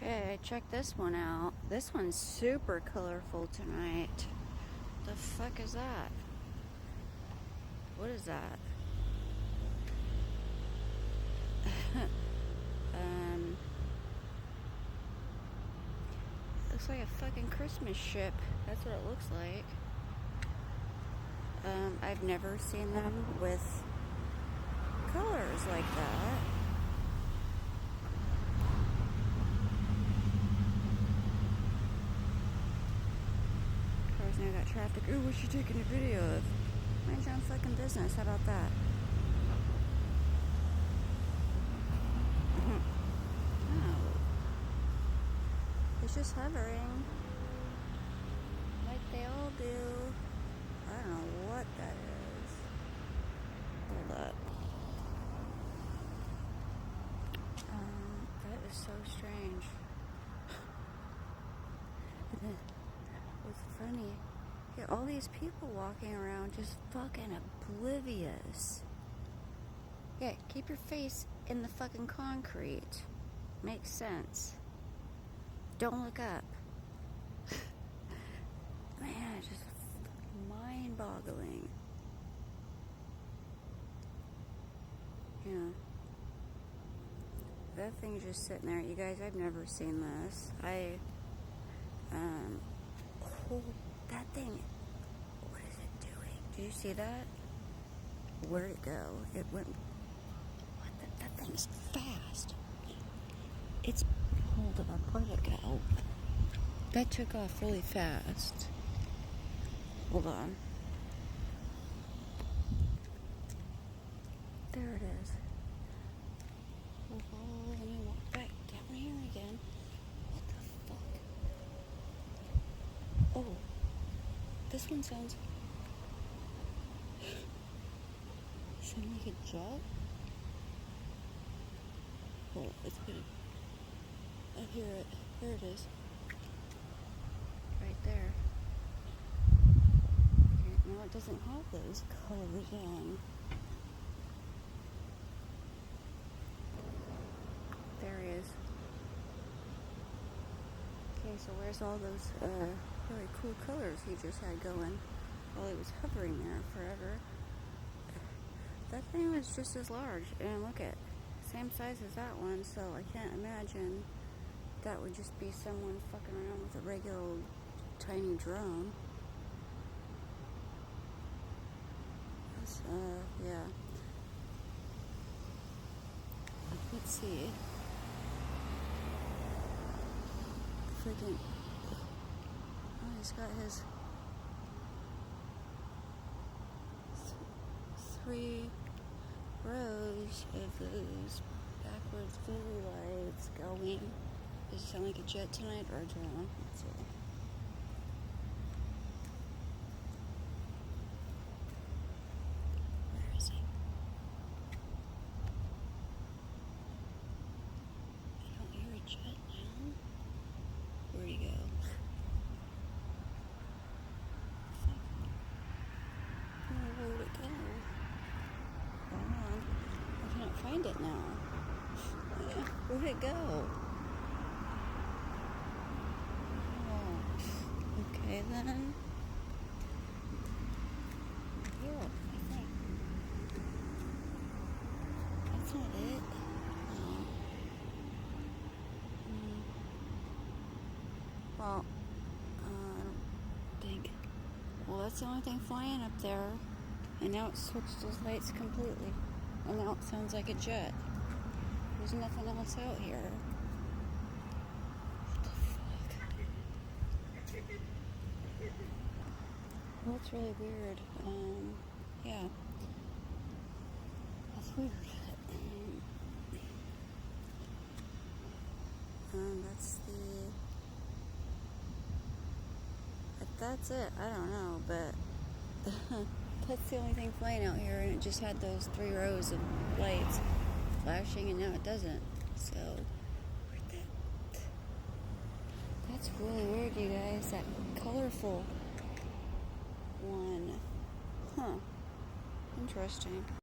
Okay, check this one out. This one's super colorful tonight. The fuck is that? What is that? Looks like a fucking Christmas ship. That's what it looks like. I've never seen them with colors like that. Cars now got traffic. Ooh, what's she taking a video of? Mind your own fucking business. How about that? Oh. It's just hovering. Like they all do. I don't know what that is. Hold up. That is so strange. What's funny? Yeah, all these people walking around just fucking oblivious. Yeah, keep your face in the fucking concrete. Makes sense. Don't look up. Man, it's just mind-boggling. Yeah. That thing's just sitting there. You guys, I've never seen this. Oh, that thing. What is it doing? Did you see that? Where'd it go? It went. What? That thing's fast. It's. Hold up. Where'd it go? That took off really fast. Hold on. There it is. Oh, let me walk back down here again. What the fuck? Oh, this one sounds like a jet. Oh, it's gonna. I hear it. There it is. Right there. No, it doesn't have those colors on. There he is. Okay, so where's all those really cool colors he just had going while he was hovering there forever? That thing was just as large, and look at, same size as that one, so I can't imagine that would just be someone fucking around with a regular old tiny drone. That's, yeah. Let's see. Freaking. Oh, he's got his 3 rows of those backwards blue lights going. Does it sound like a jet tonight or a drone? Let's see. Where is he? I don't hear a jet now. Where'd he go? Oh, where'd it go? Hold on. I can't find it now. Where'd it go? Okay then. Here, I think. That's not it. No. Well, I don't think. Well, that's the only thing flying up there. And now it switched its lights completely. And now it sounds like a jet. There's nothing else out here. Well, that's really weird. Yeah. That's weird. That's that's it. I don't know, but that's the only thing flying out here, and it just had those 3 rows of lights flashing, and now it doesn't. So, that's really weird, you guys. That colorful one. Huh. Interesting.